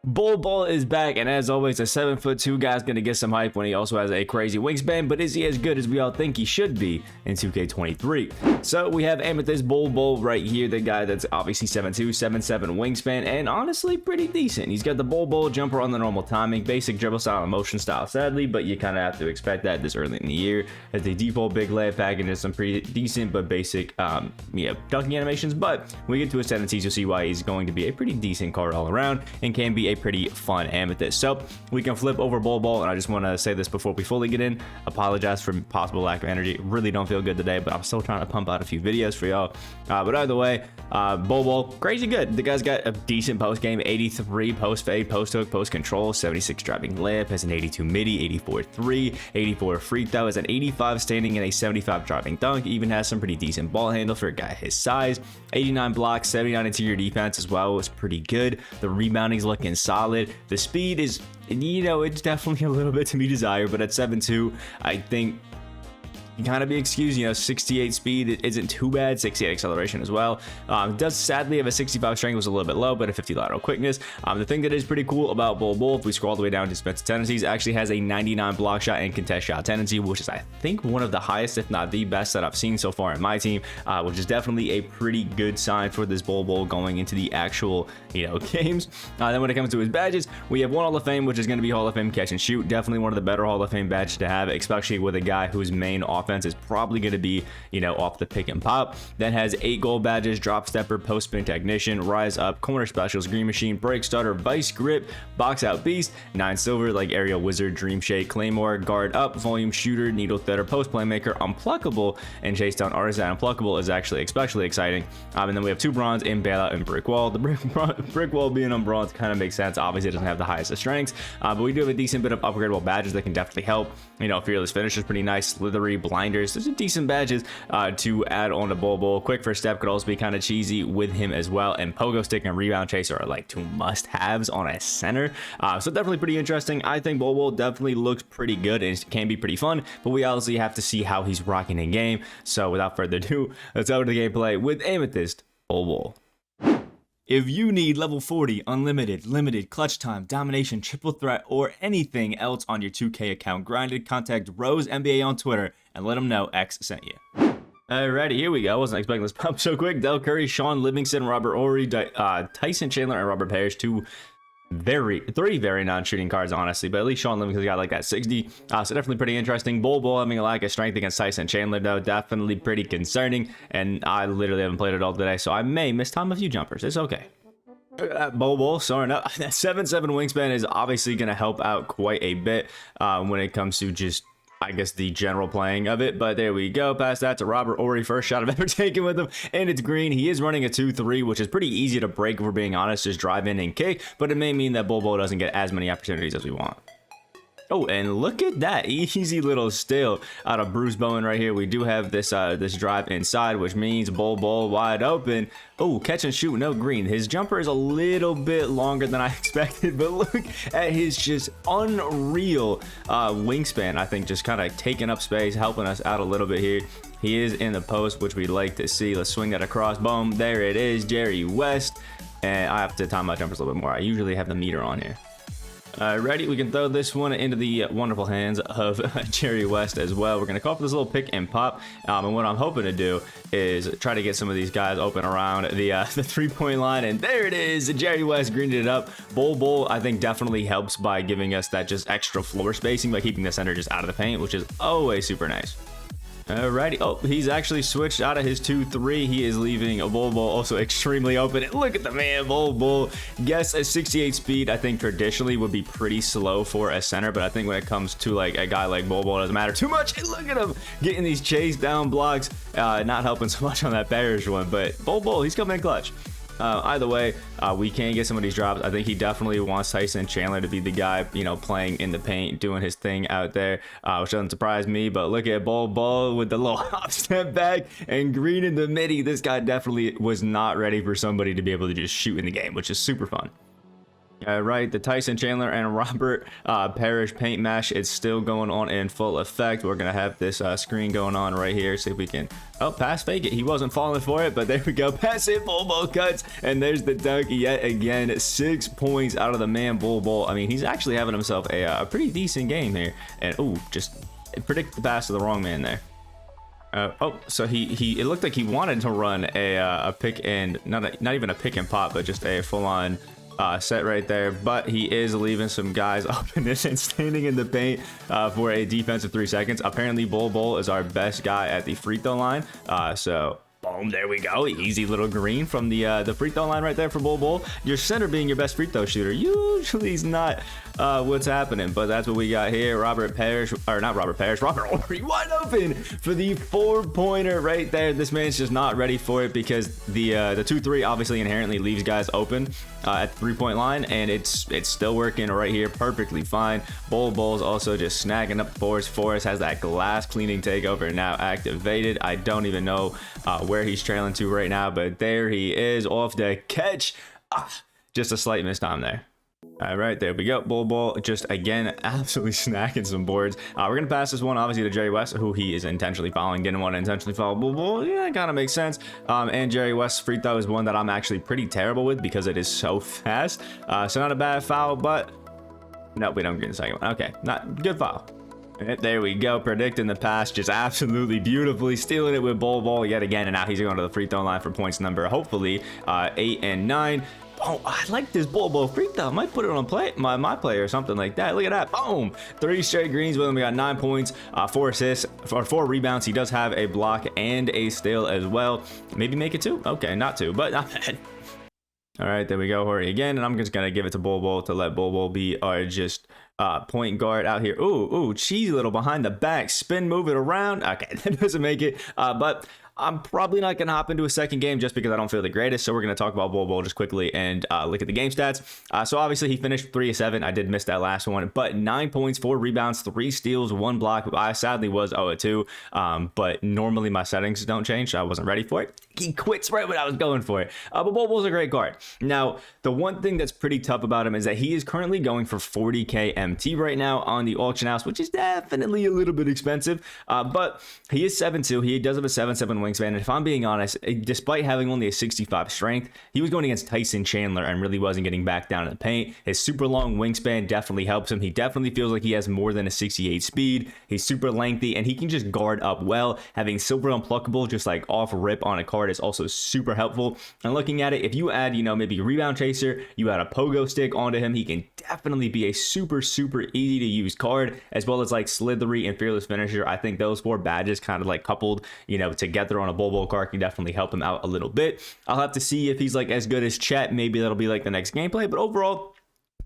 Bol Bol is back, and as always, a 7'2" guy's gonna get some hype when he also has a crazy wingspan, but is he as good as we all think he should be in 2K23? So we have Amethyst Bol Bol right here, the guy that's obviously 7'2", 7'7" wingspan, and honestly pretty decent. He's got the Bol Bol jumper on the normal timing, basic dribble style and motion style, sadly, but you kind of have to expect that this early in the year. As the default big layup package is some pretty decent but basic dunking animations, but when we get to his tendencies, you'll see why he's going to be a pretty decent card all around and can be a pretty fun Amethyst. So we can flip over Bol Bol, and I just want to say this before we fully get in. Apologize for possible lack of energy. Really don't feel good today, but I'm still trying to pump out a few videos for y'all. But either way, Bol Bol, crazy good. The guy's got a decent post game, 83 post fade, post hook, post control, 76 driving layup, has an 82 midi, 84 3, 84 free throw, has an 85 standing and a 75 driving dunk. Even has some pretty decent ball handle for a guy his size. 89 blocks, 79 interior defense as well. Was pretty good. The rebounding's looking solid. The speed is, it's definitely a little bit to be desired, but at 7'2", I think you kind of be excused. 68 speed isn't too bad, 68 acceleration as well. Does sadly have a 65 strength, was a little bit low, but a 50 lateral quickness. The thing that is pretty cool about Bol Bol, if we scroll all the way down to defensive tendencies, actually has a 99 block shot and contest shot tendency, which is I think one of the highest, if not the best, that I've seen so far in my team, which is definitely a pretty good sign for this Bol Bol going into the actual games. Then when it comes to his badges, we have one Hall of Fame, which is going to be Hall of Fame catch and shoot. Definitely one of the better Hall of Fame badges to have, especially with a guy whose main offense is probably going to be off the pick and pop. Then has 8 gold badges: drop stepper, post spin technician, rise up, corner specials, green machine, break starter, vice grip, box out beast, 9 silver like aerial wizard, dream shake, claymore, guard up, volume shooter, needle threader, post playmaker, unpluckable, and chase down artist. That unpluckable is actually especially exciting. And then we have 2 bronze in bailout and brick wall. The brick wall being on bronze kind of makes sense. Obviously it doesn't have the highest of strengths, but we do have a decent bit of upgradable badges that can definitely help. Fearless finish is pretty nice, slithery, blinders, there's some decent badges to add on to Bol Bol. Quick first step could also be kind of cheesy with him as well, and pogo stick and rebound chaser are like 2 must-haves on a center, so definitely pretty interesting. I think Bol Bol definitely looks pretty good and can be pretty fun, but we obviously have to see how he's rocking in game. So without further ado, let's go to the gameplay with Amethyst Bol Bol. If you need level 40, unlimited, limited, clutch time, domination, triple threat, or anything else on your 2K account grinded, contact Rose NBA on Twitter and let them know X sent you. Alrighty, here we go. I wasn't expecting this pop so quick. Del Curry, Sean Livingston, Robert Ory, Tyson Chandler, and Robert Parrish. 3 very non-shooting cards, honestly, but at least Sean Livingston's got like that 60, so definitely pretty interesting. Bol Bol having a lack of strength against Tyson Chandler, though, definitely pretty concerning, and I literally haven't played it all today, so I may miss time a few jumpers. It's okay. Bol Bol, sorry, no, that 7'7" wingspan is obviously going to help out quite a bit when it comes to just, I guess, the general playing of it. But there we go. Past that to Robert Ory, first shot I've ever taken with him, and it's green. He is running a 2-3, which is pretty easy to break if we're being honest, just drive in and kick, but it may mean that Bol Bol doesn't get as many opportunities as we want. Oh, and look at that easy little steal out of Bruce Bowen right here. We do have this this drive inside, which means Bol Bol wide open. Oh, catch and shoot, no green. His jumper is a little bit longer than I expected, but look at his just unreal wingspan. I think just kind of taking up space, helping us out a little bit here. He is in the post, which we'd like to see. Let's swing that across. Boom, there it is, Jerry West. And I have to time my jumpers a little bit more. I usually have the meter on here. Ready? We can throw this one into the wonderful hands of Jerry West as well. We're going to call for this little pick and pop. And what I'm hoping to do is try to get some of these guys open around the 3-point line. And there it is. Jerry West greened it up. Bol Bol, I think, definitely helps by giving us that just extra floor spacing by keeping the center just out of the paint, which is always super nice. Alrighty. Oh, he's actually switched out of his 2-3. He is leaving a Bol Bol also extremely open. And look at the man, Bol Bol. Yes, a 68 speed, I think traditionally would be pretty slow for a center, but I think when it comes to like a guy like Bol Bol, it doesn't matter too much. And look at him getting these chase down blocks. Not helping so much on that Parrish one, but Bol Bol, he's coming in clutch. Either way, we can get some of these drops. I think he definitely wants Tyson Chandler to be the guy, playing in the paint, doing his thing out there, which doesn't surprise me. But look at Bol Bol with the little hop step back and green in the midi. This guy definitely was not ready for somebody to be able to just shoot in the game, which is super fun. Right, the Tyson Chandler and Robert Parrish paint mash is still going on in full effect. We're gonna have this screen going on right here. See if we can, oh, pass fake it. He wasn't falling for it, but there we go. Pass it, Bol Bol cuts, and there's the dunk yet again. 6 points out of the man Bol Bol. I mean, he's actually having himself a pretty decent game here. And oh, just predict the pass to the wrong man there. Oh, so he it looked like he wanted to run a pick and not even a pick and pop, but just a full-on set right there, but he is leaving some guys up in this and standing in the paint for a defensive 3 seconds. Apparently Bol Bol is our best guy at the free throw line, so boom, there we go. Easy little green from the free throw line right there for Bol Bol. Your center being your best free throw shooter usually is not what's happening, but that's what we got here. Robert Parrish, or not Robert Parrish, Robert Ory wide open for the 4-pointer right there. This man's just not ready for it because the 2-3 obviously inherently leaves guys open at the 3-point line, and it's still working right here perfectly fine. Bol Bol's also just snagging up boards for us, has that glass cleaning takeover now activated. I don't even know where he's trailing to right now, but there he is off the catch. Just a slight miss time there. All right, there we go. Bol Bol just again absolutely snacking some boards. We're gonna pass this one obviously to Jerry West, who he is intentionally fouling. Didn't want to intentionally foul Bol Bol. Yeah, it kind of makes sense. And Jerry West's free throw is one that I'm actually pretty terrible with because it is so fast. So not a bad foul, but no, we don't get the second one. Okay, not good foul. And there we go, predicting the pass just absolutely beautifully, stealing it with Bol Bol yet again, and now he's going to the free throw line for points number hopefully 8 and 9. Oh, I like this Bol Bol free throw. I might put it on my play or something like that. Look at that. Boom. 3 straight greens with him. We got 9 points, 4 assists, or 4 rebounds. He does have a block and a steal as well. Maybe make it 2. Okay, not 2, but not bad. All right, there we go. Hurry again, and I'm just gonna give it to Bol Bol to let Bol Bol be our just point guard out here. Ooh, cheesy little behind the back spin, move it around. Okay, that doesn't make it, but I'm probably not going to hop into a second game just because I don't feel the greatest. So we're going to talk about Bol Bol just quickly and look at the game stats. So obviously he finished 3 of 7. I did miss that last one, but 9 points, 4 rebounds, 3 steals, 1 block. I sadly was 0 of 2, but normally my settings don't change, so I wasn't ready for it. He quits right when I was going for it. But Bol Bol's a great guard. Now, the one thing that's pretty tough about him is that he is currently going for 40K MT right now on the auction house, which is definitely a little bit expensive, but he is 7'2". He does have a 7'7" wingspan, and if I'm being honest, despite having only a 65 strength, he was going against Tyson Chandler and really wasn't getting back down in the paint. His super long wingspan definitely helps him. He definitely feels like he has more than a 68 speed. He's super lengthy, and he can just guard up well. Having silver unpluckable just like off rip on a card is also super helpful. And looking at it, if you add, maybe a rebound chaser, you add a pogo stick onto him, he can definitely be a super easy to use card, as well as like slithery and fearless finisher. I think those 4 badges kind of like coupled, together on a Bol Bol card can definitely help him out a little bit. I'll have to see if he's like as good as Chet. Maybe that'll be like the next gameplay, but overall,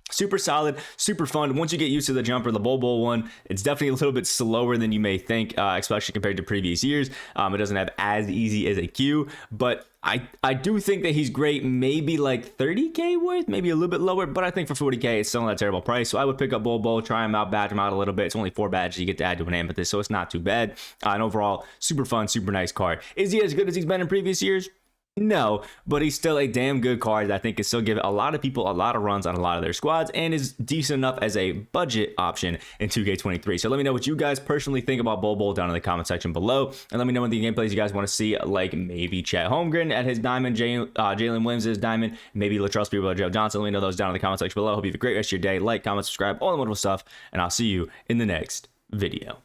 super solid, super fun. Once you get used to the jumper, the Bol Bol one, it's definitely a little bit slower than you may think, especially compared to previous years. It doesn't have as easy as a Q, but I do think that he's great. Maybe like 30K worth, maybe a little bit lower, but I think for 40K, it's still not a terrible price. So I would pick up Bol Bol, try him out, badge him out a little bit. It's only 4 badges you get to add to an Amethyst, so it's not too bad. And overall, super fun, super nice card. Is he as good as he's been in previous years? No, but he's still a damn good card that I think can still give a lot of people a lot of runs on a lot of their squads and is decent enough as a budget option in 2K23. So let me know what you guys personally think about Bol Bol down in the comment section below, and let me know what the gameplays you guys want to see, like maybe Chet Holmgren at his diamond, Jalen Williams' diamond, maybe Latrell Sprewell, Joe Johnson. Let me know those down in the comment section below. Hope you have a great rest of your day. Like, comment, subscribe, all the wonderful stuff, and I'll see you in the next video.